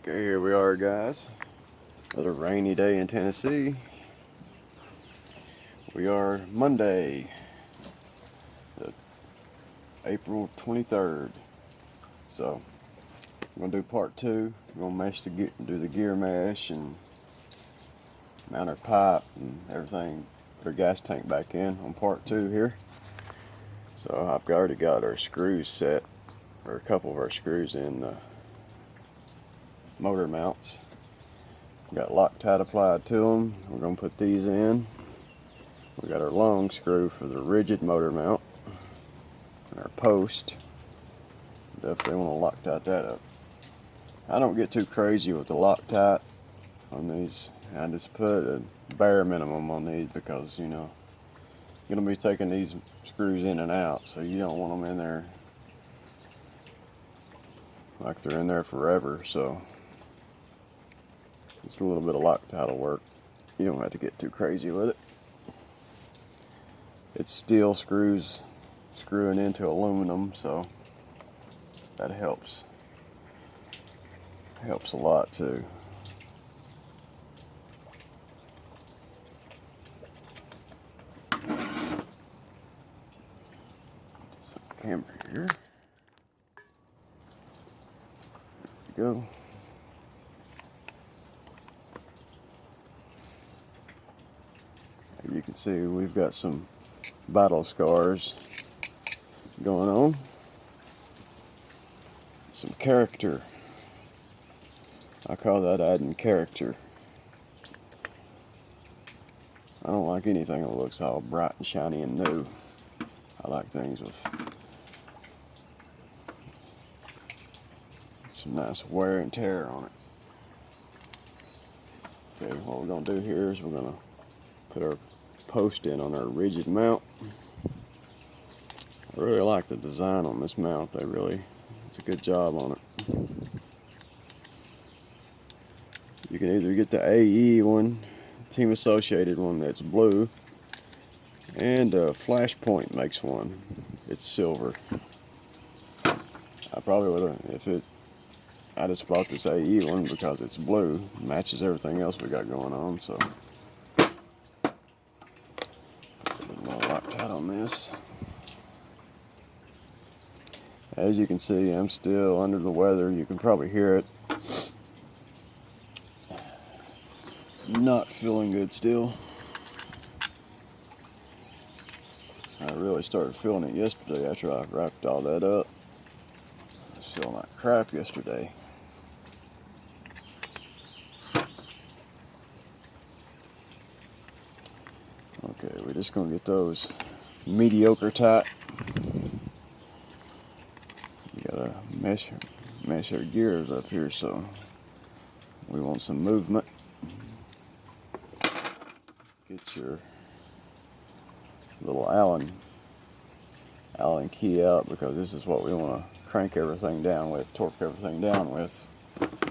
Okay, here we are, guys. Another rainy day in Tennessee. We are Monday, April 23rd. So, I'm going to do part 2. We're going to do the gear mesh and mount our pipe and everything. Put our gas tank back in on part 2 here. So, I've already got our screws set, or a couple of our screws in the motor mounts. Got Loctite applied to them. We're going to put these in. We got our long screw for the rigid motor mount and our post. Definitely want to Loctite that up. I don't get too crazy with the Loctite on these. I just put a bare minimum on these because, you know, you're going to be taking these screws in and out, so you don't want them in there like they're in there forever. So just a little bit of Loctite will work. You don't have to get too crazy with it. It's steel screws screwing into aluminum, so that helps. Helps a lot too. So camera here. There we go. As you can see, we've got some battle scars going on. Some character. I call that adding character. I don't like anything that looks all bright and shiny and new. I like things with some nice wear and tear on it. Okay, what we're going to do here is we're going to put our post in on our rigid mount. I really like the design on this mount. It's a good job on it. You can either get the AE one, Team Associated one that's blue, and Flashpoint makes one. It's silver. I probably would have, I just bought this AE one because it's blue. It matches everything else we got going on, so. Put a little Loctite on this. As you can see, I'm still under the weather. You can probably hear it. Not feeling good still. I really started feeling it yesterday after I wrapped all that up. I was feeling like crap yesterday. Okay, we're just going to get those mediocre tight. You gotta mesh our gears up here, so we want some movement. Get your little Allen key out, because this is what we want to crank everything down with, torque everything down with.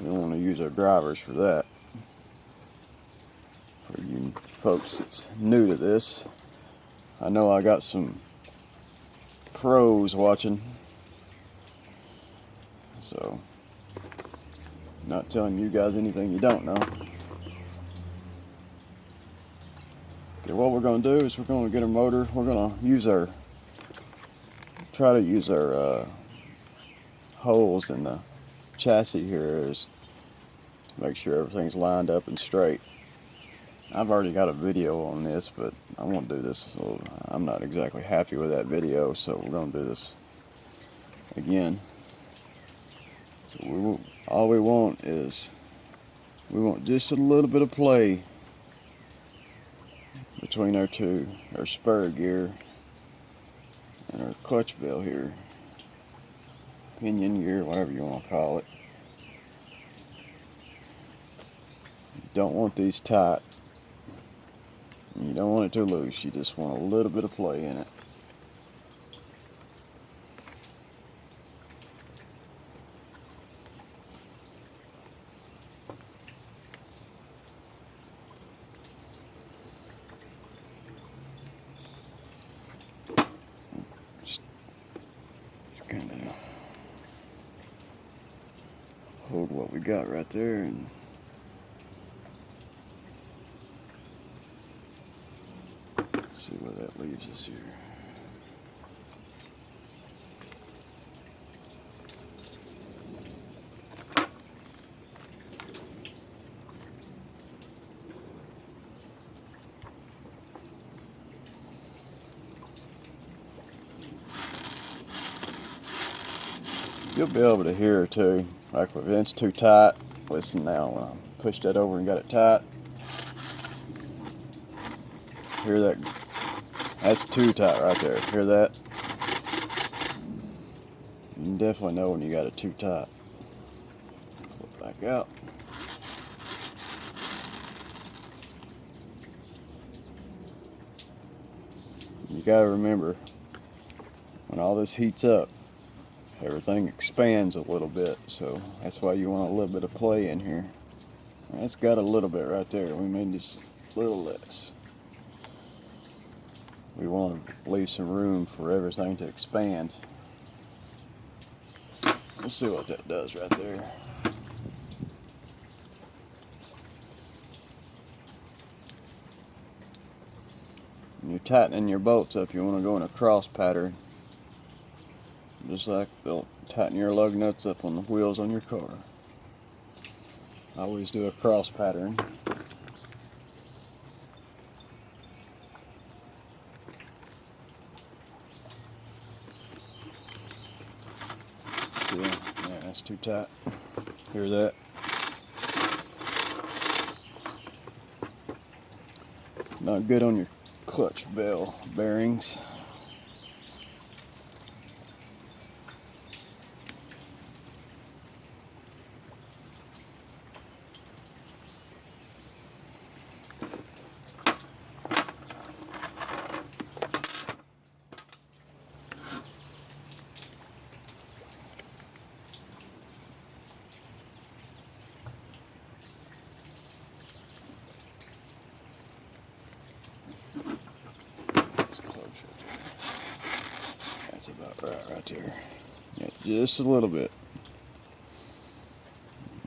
We want to use our drivers for that. For you folks that's new to this, I know I got some pros watching, so I'm not telling you guys anything you don't know. Okay, what we're going to do is we're going to get our motor. We're going to try to use our holes in the chassis here to make sure everything's lined up and straight. I've already got a video on this, but I want to do this. So I'm not exactly happy with that video, so we're going to do this again. So all we want is just a little bit of play between our spur gear and our clutch bell here, pinion gear, whatever you want to call it. You don't want these tight. You don't want it too loose. You just want a little bit of play in it. Just kind of hold what we got right there and see where that leaves us here. You'll be able to hear it too. Like if it's too tight, listen now when I push that over and got it tight. Hear that? That's too tight right there. Hear that? You can definitely know when you got it too tight. Pull it back out. You gotta remember, when all this heats up, everything expands a little bit, so that's why you want a little bit of play in here. That's got a little bit right there. We made just a little less. We want to leave some room for everything to expand. We'll see what that does right there. When you're tightening your bolts up, you want to go in a cross pattern. Just like they'll tighten your lug nuts up on the wheels on your car. I always do a cross pattern. Yeah, that's too tight. Hear that? Not good on your clutch bell bearings. Right there. Yeah, just a little bit.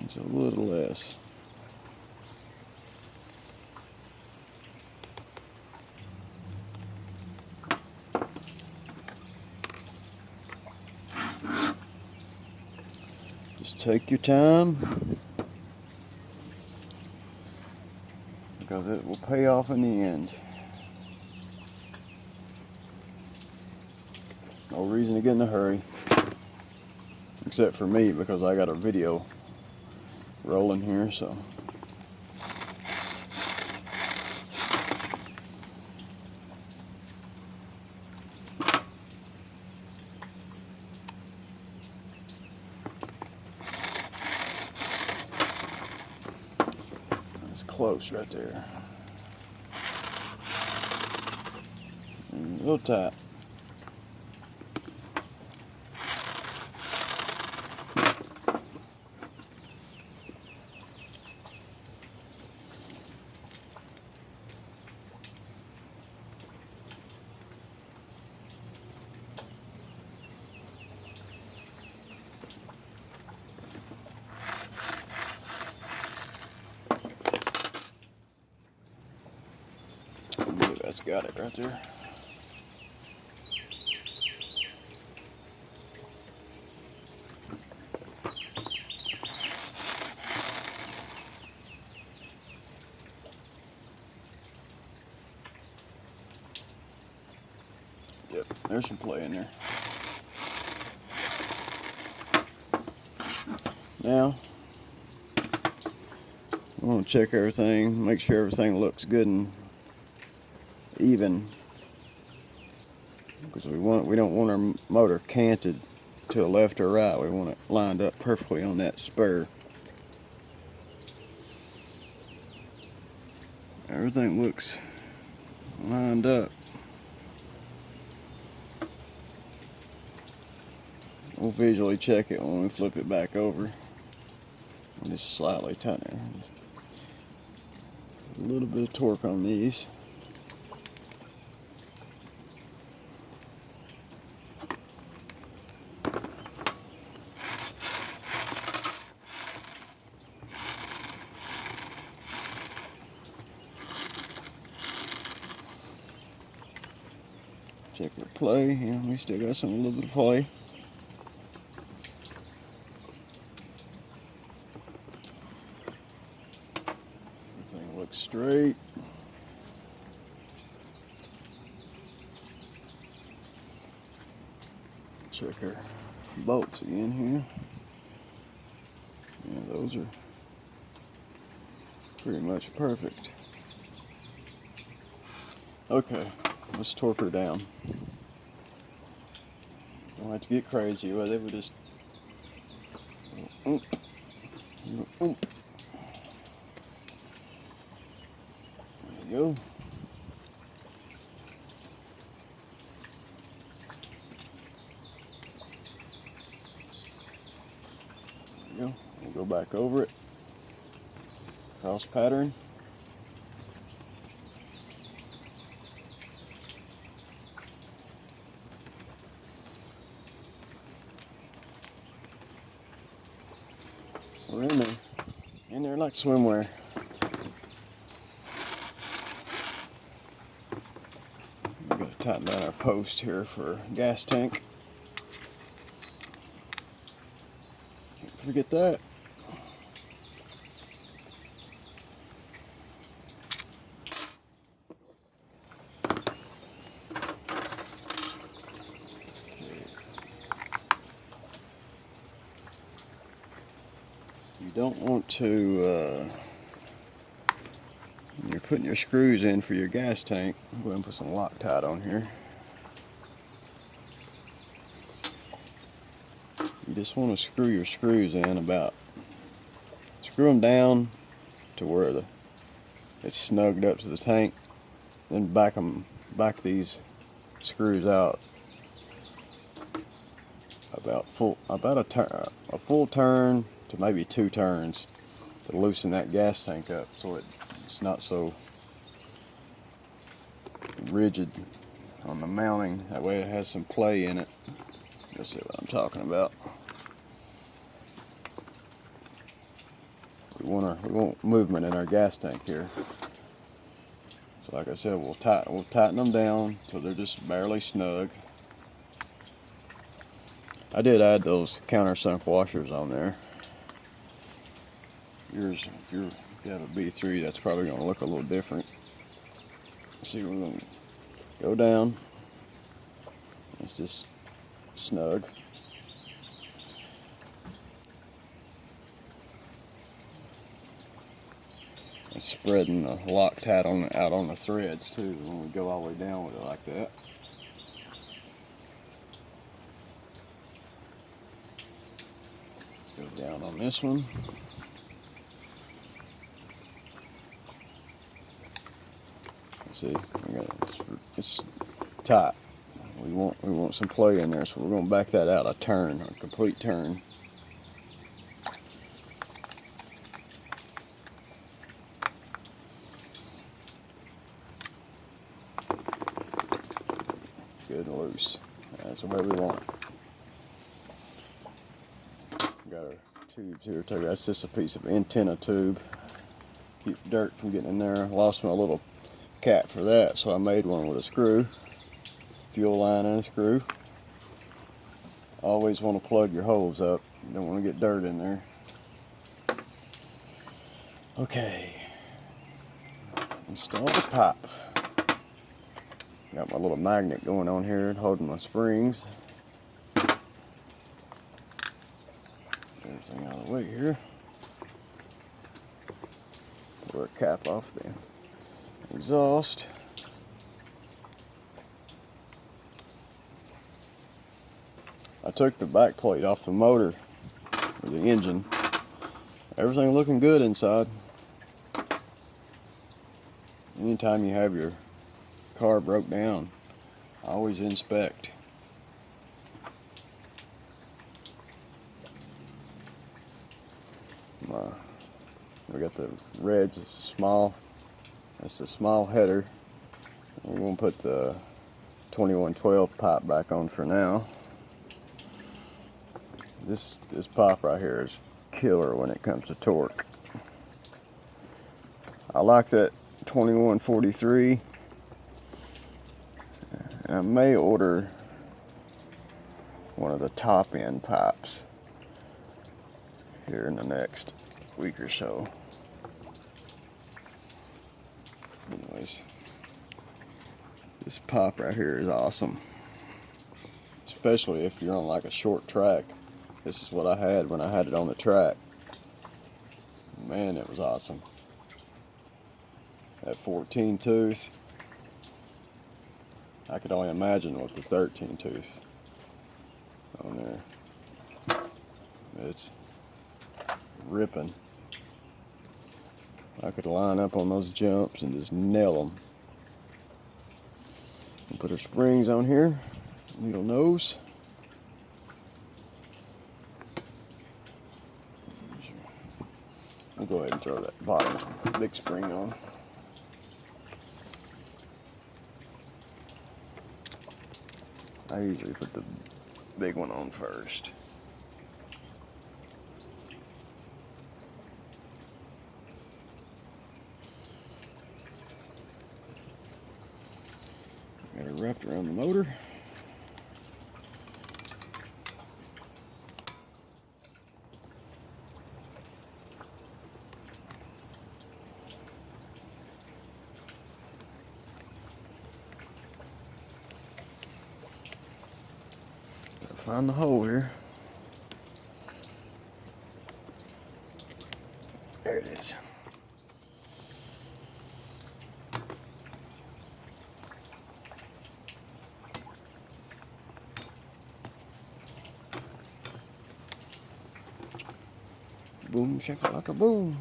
It's a little less. Just take your time, because it will pay off in the end. No reason to get in a hurry, except for me, because I got a video rolling here, so. That's close right there. And a little tight. That's got it right there. Yep, there's some play in there. Now, I want to check everything, make sure everything looks good and even, because we don't want our motor canted to the left or right. We want it lined up perfectly on that spur. Everything looks lined up. We'll visually check it when we flip it back over. Just slightly tighten it. A little bit of torque on these. play. Yeah, we still got a little bit of play. Everything looks straight. Check our bolts again here. Yeah, those are pretty much perfect. Okay, let's torque her down. Don't have to get crazy with it. We just there you go. There you go. We'll go back over it. Cross pattern. We're in there like swimwear. We gotta tighten down our post here for gas tank. Can't forget that. You don't want to, when you're putting your screws in for your gas tank, I'm going to put some Loctite on here. You just want to screw your screws in screw them down to where it's snugged up to the tank, then back these screws out about a full turn to maybe 2 turns to loosen that gas tank up so it's not so rigid on the mounting. That way it has some play in it. You'll see what I'm talking about. We want movement in our gas tank here. So like I said, we'll tighten them down so they're just barely snug. I did add those countersunk washers on there. If you have a B3, that's probably going to look a little different. See, we're going to go down. It's just snug. And spreading the Loctite out on the threads too when we go all the way down with it like that. Go down on this one. See, it's tight. We want some play in there, so we're going to back that out a turn, a complete turn. Good and loose. That's the way we want it. Got our tubes here too. That's just a piece of antenna tube. Keep dirt from getting in there. Lost my little cap for that, so I made one with a screw, fuel line and a screw. Always want to plug your holes up. You don't want to get dirt in there. Okay, install the pipe. Got my little magnet going on here holding my springs. Everything out of the way here. Pull our cap off the exhaust. I took the back plate off the motor or the engine. Everything looking good inside. Anytime you have your car broke down, always inspect. We got the reds, it's small. That's the small header. We're going to put the 2112 pipe back on for now. This pipe right here is killer when it comes to torque. I like that 2143. I may order one of the top end pipes here in the next week or so. Anyways, this pipe right here is awesome, especially if you're on like a short track. This is what I had when I had it on the track. Man, it was awesome. That 14 tooth, I could only imagine with the 13 tooth on there. It's ripping. I could line up on those jumps and just nail them. And put our springs on here, needle nose. I'll go ahead and throw that bottom big spring on. I usually put the big one on first. Got it wrapped around the motor. Gotta find the hole here. There it is. Boom, shakalaka, boom.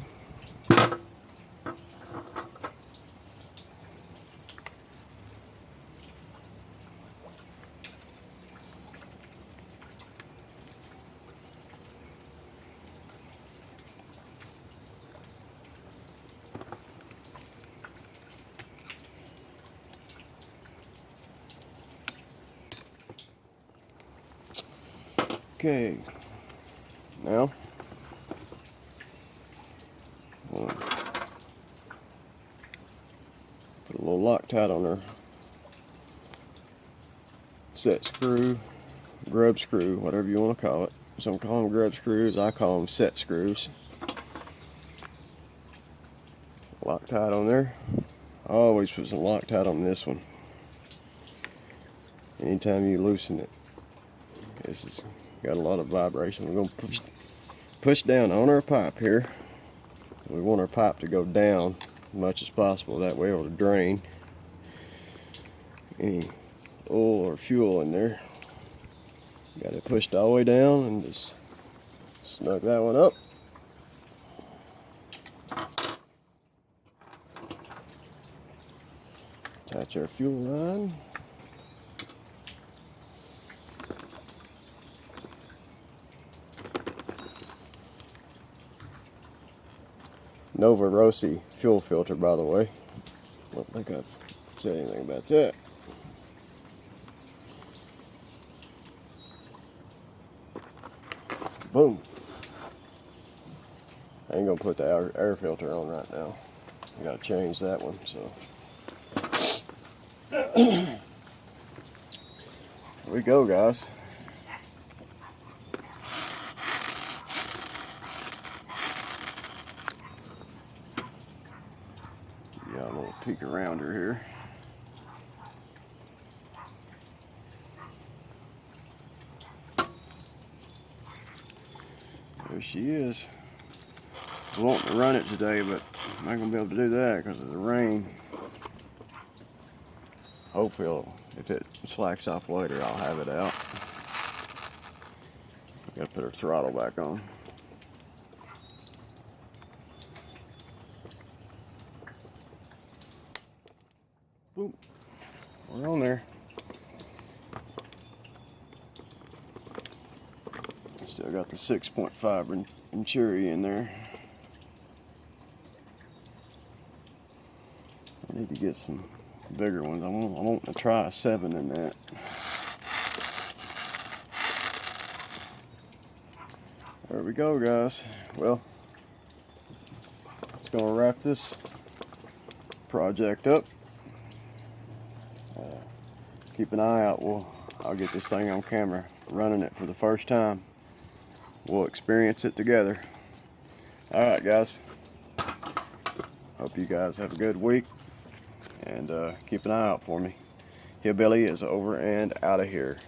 Okay, now we'll put a little Loctite on our set screw, grub screw, whatever you want to call it. Some call them grub screws, I call them set screws. Loctite on there. I always put some Loctite on this one. Anytime you loosen it, this has got a lot of vibration. We're going to push down on our pipe here. We want our pipe to go down as much as possible. That way it'll drain any oil or fuel in there. Got it pushed all the way down and just snug that one up. Attach our fuel line. Nova Rossi fuel filter, by the way. Don't think I've said anything about that. Boom. I ain't gonna put the air filter on right now. I gotta change that one, so. Here we go, guys. Got a little peek around her here. There she is. I want to run it today, but I'm not going to be able to do that because of the rain. Hopefully, if it slacks off later, I'll have it out. Got to put her throttle back on. Boom. We're on there. Still got the 6.5 Venturi in there. I need to get some bigger ones. I want to try a 7 in that. There we go, guys. Well, it's going to wrap this project up. keep an eye out. I'll get this thing on camera running it for the first time. We'll experience it together. Alright guys, hope you guys have a good week, and keep an eye out for me. Hillbilly is over and out of here.